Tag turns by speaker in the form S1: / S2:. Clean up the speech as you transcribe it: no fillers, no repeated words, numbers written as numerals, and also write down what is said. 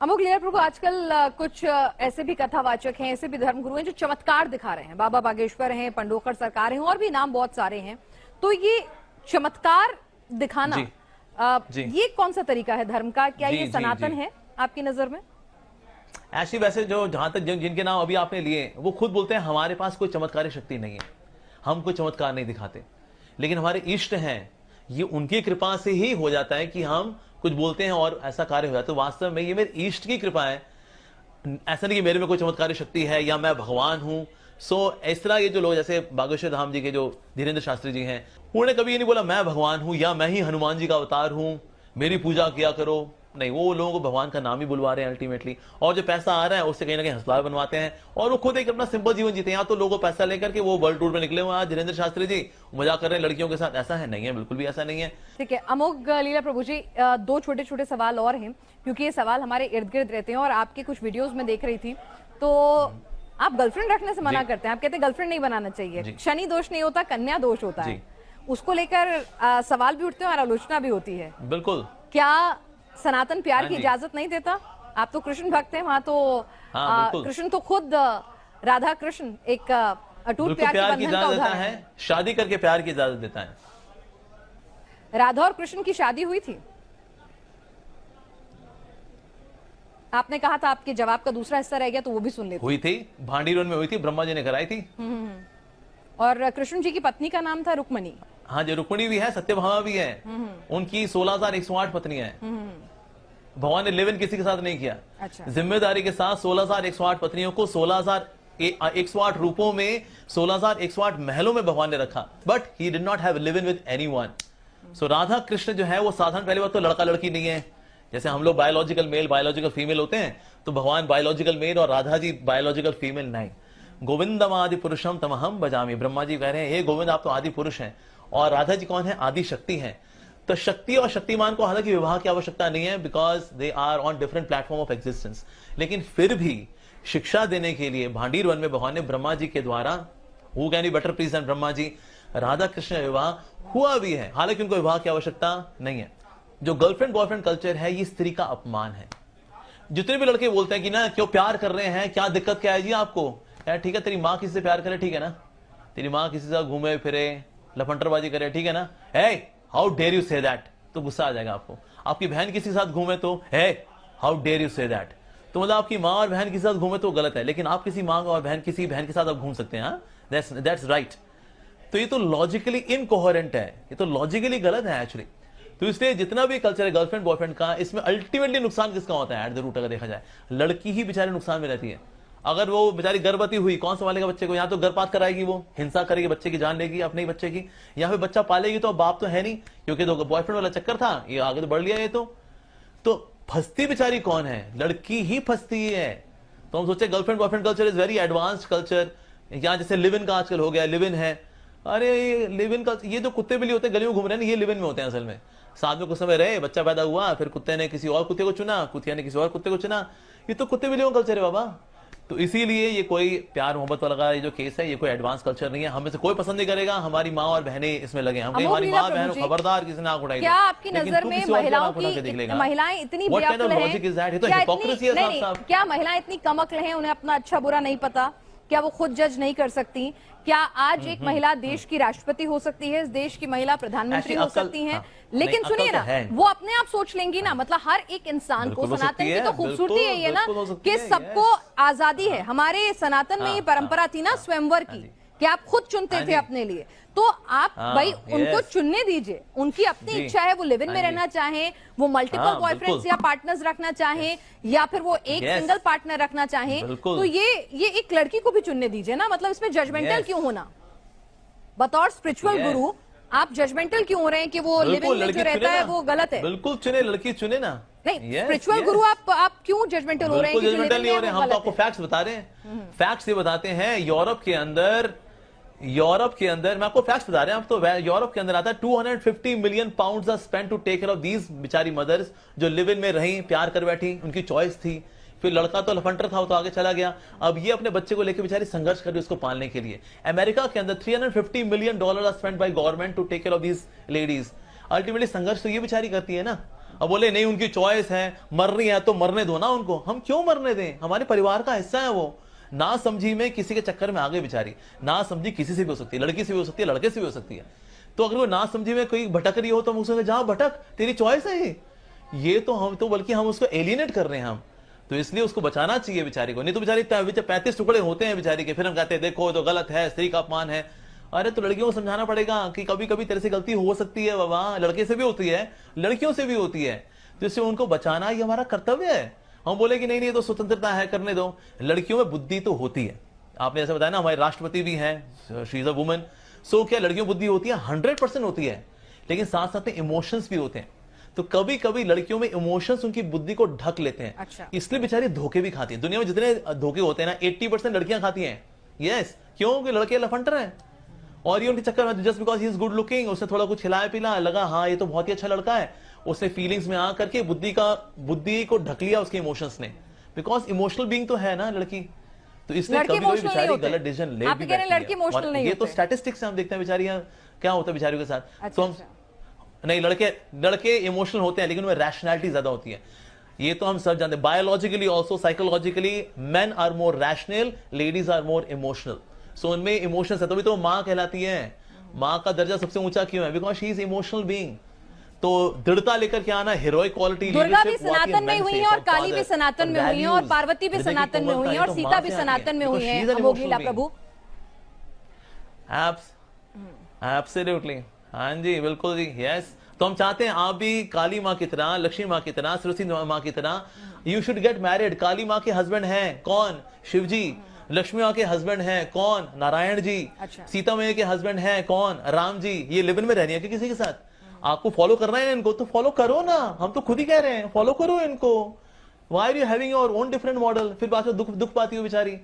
S1: अमोघ लीला प्रभु, आजकल कुछ ऐसे भी कथावाचक हैं, ऐसे भी धर्मगुरु हैं जो चमत्कार दिखा रहे हैं। बाबा बागेश्वर हैं, पंडोकर सरकार हैं और भी नाम बहुत सारे हैं। तो ये चमत्कार दिखाना ये कौन सा तरीका है धर्म का? क्या ये सनातन है आपकी नजर में?
S2: ऐसी वैसे जो जहां तक जिनके नाम अभी आपने लिए वो खुद बोलते हैं हमारे पास कोई चमत्कारी शक्ति नहीं है, हम कोई चमत्कार नहीं दिखाते, लेकिन हमारे इष्ट हैं, ये उनकी कृपा से ही हो जाता है कि हम कुछ बोलते हैं और ऐसा कार्य हो जाता है। तो वास्तव में ये मेरे इष्ट की कृपा है, ऐसा नहीं कि मेरे में कोई चमत्कारी शक्ति है या मैं भगवान हूं। इस तरह ये जो लोग जैसे बागेश्वर धाम जी के जो धीरेन्द्र शास्त्री जी हैं, उन्होंने कभी ये नहीं बोला मैं भगवान हूं या मैं ही हनुमान जी का अवतार हूं, मेरी पूजा किया करो। नहीं, वो लोगों को भगवान का नाम ही बुलवा रहे हैं अल्टीमेटली, और जो पैसा आ रहा है उससे कहीं ना कहीं हंसलावे बनवाते हैं और वो खुद एक अपना सिंपल जीवन जीते हैं। यहाँ तो लोगों को पैसा लेकर के वो वर्ल्ड टूर में निकले हुए हैं। धीरेन्द्र शास्त्री जी मजाक कर रहे हैं लड़कियों के साथ, ऐसा है नहीं है, बिल्कुल भी ऐसा नहीं है।
S1: ठीक है अमोघ लीला प्रभु जी, दो छोटे छोटे सवाल और हैं, क्योंकि ये सवाल हमारे इर्द गिर्द रहते हैं और आपके कुछ वीडियोज में देख रही थी। तो आप गर्लफ्रेंड रखने से मना करते हैं, आप कहते हैं गर्लफ्रेंड नहीं बनाना चाहिए, शनि दोष नहीं होता, कन्या दोष होता है। उसको लेकर सवाल भी उठते हैं और आलोचना भी होती है।
S2: बिल्कुल।
S1: क्या सनातन प्यार की इजाजत नहीं देता? आप तो कृष्ण भक्त हैं, वहां तो कृष्ण तो खुद राधा कृष्ण एक अटूट प्यार के बंधन का उदाहरण है।
S2: शादी करके प्यार की इजाजत देता है।
S1: राधा और कृष्ण की शादी हुई थी? आपने कहा था आपके जवाब का दूसरा हिस्सा रह गया, तो वो भी सुन लेते।
S2: हुई थी, भांडीरोन में हुई थी, ब्रह्मा जी ने कराई थी।
S1: और कृष्ण जी की पत्नी का नाम था रुक्मणी।
S2: हाँ जी, रुक्मणी भी है, सत्यभामा भी है। उनकी 16,108 पत्नियां हैं। भगवान ने लिव इन किसी के साथ नहीं किया।
S1: अच्छा।
S2: जिम्मेदारी के साथ 16,108 पत्नियों को 16,108 रूपों में 16,108 महलों में भगवान ने रखा, but he did not have live in with anyone. So Radha Krishna जो है वो साधारण, पहली बात तो लड़का लड़की नहीं है। जैसे हम लोग बायोलॉजिकल मेल बायोलॉजिकल फीमेल होते हैं, तो भगवान बायोलॉजिकल मेल और राधा जी बायोलॉजिकल फीमेल नहीं। गोविंदम आदि पुरुषम तमहम भजामि, ब्रह्मा जी कह रहे हैं हे गोविंद आप तो आदि पुरुष हैं, और राधा जी कौन है? आदि शक्ति हैं। तो शक्ति और शक्तिमान को हालांकि विवाह की आवश्यकता नहीं है, because they are on different platform of existence. लेकिन फिर भी शिक्षा देने के लिए भांडीर वन में भगवान ने ब्रह्मा जी के द्वारा, who can be better please then Brahma ji, Radha Krishna विवाह हुआ भी है। हालांकि उनको विवाह की आवश्यकता नहीं है। जो गर्लफ्रेंड बॉयफ्रेंड कल्चर है, ये स्त्री का अपमान है। जितने भी लड़के बोलते हैं कि ना क्यों प्यार कर रहे हैं, क्या दिक्कत क्या है जी आपको, यार ठीक है तेरी माँ किसी से प्यार करे, ठीक है ना, तेरी माँ किसी से घूमे फिरे लफंटरबाजी करे, ठीक है ना, hey how dare you say that, तो गुस्सा आ जाएगा आपको। आपकी बहन किसी के साथ घूमे तो hey how dare you say that, तो मतलब आपकी माँ और बहन किसी के साथ घूमे तो गलत है, लेकिन आप किसी माँ और बहन किसी बहन के साथ आप घूम सकते हैं, दैट्स राइट। तो ये तो लॉजिकली इनकोहेरेंट है, ये तो लॉजिकली गलत है एक्चुअली। तो इसलिए जितना भी कल्चर है गर्लफ्रेंड बॉयफ्रेंड का, इसमें अल्टीमेटली नुकसान किसका होता है? एट द रूट अगर देखा जाए लड़की ही बेचारे नुकसान में रहती है। अगर वो बेचारी गर्भवती हुई, कौन संभालेगा बच्चे को? यहाँ तो गर्भपात कराएगी, वो हिंसा करेगी, बच्चे की जान लेगी अपने ही बच्चे की, या फिर बच्चा पालेगी तो बाप तो है नहीं, क्योंकि तो बॉयफ्रेंड वाला चक्कर था, ये आगे तो बढ़ लिया ये तो फंसती बेचारी कौन है? लड़की ही फंसती है। तो हम सोचे girlfriend boyfriend culture is very advanced culture. यहाँ जैसे लिव इन का आजकल हो गया, लिव इन है, अरे लिव इन का ये जो कुत्ते बिल्ली होते हैं गली में घूम रहे हैं, ये लिव इन में होते हैं असल में। साथ में कुछ समय रहे, बच्चा पैदा हुआ, फिर कुत्ते ने किसी और कुत्ते को चुना, कुतिया ने किसी और कुत्ते को चुना, ये तो कुत्ते बिल्लियों का कल्चर है बाबा। तो इसीलिए ये कोई प्यार मोहब्बत वाला ये जो केस है, ये कोई एडवांस कल्चर नहीं है। हमें से कोई पसंद नहीं करेगा हमारी माँ और बहनें इसमें लगे। हम हमारी माँ बहन खबरदार किसी ने आंख उठाई।
S1: क्या आपकी नजर में महिलाएं इतनी बेअक्ल हैं? क्या महिलाएं इतनी कम अक्ल हैं, उन्हें अपना अच्छा बुरा नहीं पता? क्या वो खुद जज नहीं कर सकती? क्या आज एक महिला देश की राष्ट्रपति हो सकती है, इस देश की महिला प्रधानमंत्री हो सकती है? लेकिन सुनिए ना, वो अपने आप सोच लेंगी ना। मतलब हर एक इंसान को, सनातन की तो खूबसूरती है ये ना कि सबको आजादी है। हमारे सनातन में ये परंपरा थी ना स्वयंवर की, कि आप खुद चुनते थे अपने लिए। तो आप भाई उनको चुनने दीजिए, उनकी अपनी इच्छा है, वो लिव इन में रहना चाहें, वो मल्टीपल बॉयफ्रेंड्स या पार्टनर्स रखना चाहें, या फिर वो एक सिंगल पार्टनर रखना चाहें, तो ये एक लड़की को भी चुनने दीजिए ना। मतलब इसमें जजमेंटल क्यों होना? बतौर स्पिरिचुअल गुरु आप जजमेंटल क्यों हो रहे हैं कि वो लिव इन में जो रहता है वो गलत है?
S2: बिल्कुल चुने, लड़की चुने ना।
S1: नहीं, स्पिरिचुअल गुरु आप क्यों जजमेंटल हो रहे हैं?
S2: जजमेंटल नहीं हो रहे, हम तो आपको फैक्ट्स बता रहे हैं। फैक्ट्स ये बताते हैं, यूरोप के अंदर मैं आपको फैक्ट्स बता रहे हैं। आप तो यूरोप के अंदर आता है 250 million pounds are spent to take care of these बिचारी मदर्स जो लिव इन में रही, प्यार कर बैठी, उनकी चॉइस थी। फिर लड़का तो लफंटर था, वो तो आगे चला गया। अब ये अपने बच्चे को लेकर बेचारी संघर्ष कर रही है उसको पालने के लिए। अमेरिका के अंदर 350 million dollar are spent by government to take care of these ladies. Ultimately संघर्ष तो ये बेचारी करती है ना। अब बोले नहीं उनकी चॉइस है, मर रही है तो मरने दो ना उनको। हम क्यों मरने दें, हमारे परिवार का हिस्सा है वो। ना समझी में किसी के चक्कर में आ गई बेचारी, ना समझी किसी से भी हो सकती है, लड़की से भी हो सकती है, लड़के से भी हो सकती है। तो अगर वो ना समझी में कोई भटक रही हो तो हम उसको जहां भटक, तेरी चॉइस है ये तो हम तो बल्कि हम उसको एलिनेट कर रहे हैं हम। तो इसलिए उसको बचाना चाहिए बेचारी को, नहीं तो बेचारी 35 टुकड़े होते हैं बेचारी के, फिर हम कहते हैं देखो तो गलत है, स्त्री का अपमान है। अरे तो लड़कियों को समझाना पड़ेगा कि कभी कभी तेरे से गलती हो सकती है बाबा, लड़के से भी होती है, लड़कियों से भी होती है, तो इससे उनको बचाना ये हमारा कर्तव्य है। हम बोले कि नहीं नहीं तो स्वतंत्रता है, करने दो। लड़कियों में बुद्धि तो होती है, आपने ऐसे बताया ना, हमारे राष्ट्रपति भी हैं, शी इज अ वुमन। सो क्या लड़कियों में बुद्धि होती है? 100% होती है, लेकिन साथ साथ में इमोशंस भी होते हैं। तो कभी कभी लड़कियों में इमोशंस उनकी बुद्धि को ढक लेते हैं।
S1: अच्छा।
S2: इसलिए बेचारी धोखे भी खाती है। दुनिया में जितने धोखे होते हैं ना, 80% लड़कियां खाती हैं। यस, क्यों? कि लड़के लफंटर हैं और ये उनके चक्कर में, just because he is good looking, उसने थोड़ा कुछ खिलाया पिला, लगा हाँ ये तो बहुत ही अच्छा लड़का है, उसने फीलिंग्स में आ करके बुद्धि को ढक लिया उसके इमोशंस ने, बिकॉज इमोशनल बीइंग तो है ना लड़की। तो इसलिए कभी कभी बेचारी गलत डिसीजन ले भी बैठती है। ये तो स्टैटिस्टिक्स हम देखते हैं बेचारियां क्या होता है बेचारियों के साथ। तो हम नहीं, लड़के इमोशनल होते हैं लेकिन उनमें रैशनैलिटी ज्यादा होती है, ये तो हम सब जानते हैं। Biologically also psychologically men are more rational, ladies are more emotional. So उनमें इमोशंस है, तभी तो माँ कहलाती है। माँ का दर्जा सबसे ऊंचा क्यों है? Because she is emotional being. तो दृढ़ता लेकर के आना, हीरोइक क्वालिटी।
S1: दुर्गा भी सनातन में हुई है और काली भी सनातन में हुई है और पार्वती भी सनातन में हुई है और सीता भी सनातन में हुई है। अमोघ प्रभु
S2: एब्सोल्युटली, हाँ जी बिल्कुल जी, यस। तो हम चाहते हैं आप भी काली माँ की तरह, लक्ष्मी माँ की तरह, सरस्वती माँ की तरह, यू शुड गेट मैरिड। काली माँ के हस्बैंड हैं कौन? शिव जी। लक्ष्मी माँ के हस्बैंड हैं कौन? नारायण जी।
S1: अच्छा।
S2: सीता मैया के हस्बैंड हैं कौन? राम जी। ये लिव इन में रहनी है कि किसी के साथ आपको फॉलो करना है इनको, तो फॉलो करो ना, हम तो खुद ही कह रहे हैं फॉलो करो इनको। Why are you having your own different model? फिर बाद में दुख पाती हो बेचारी।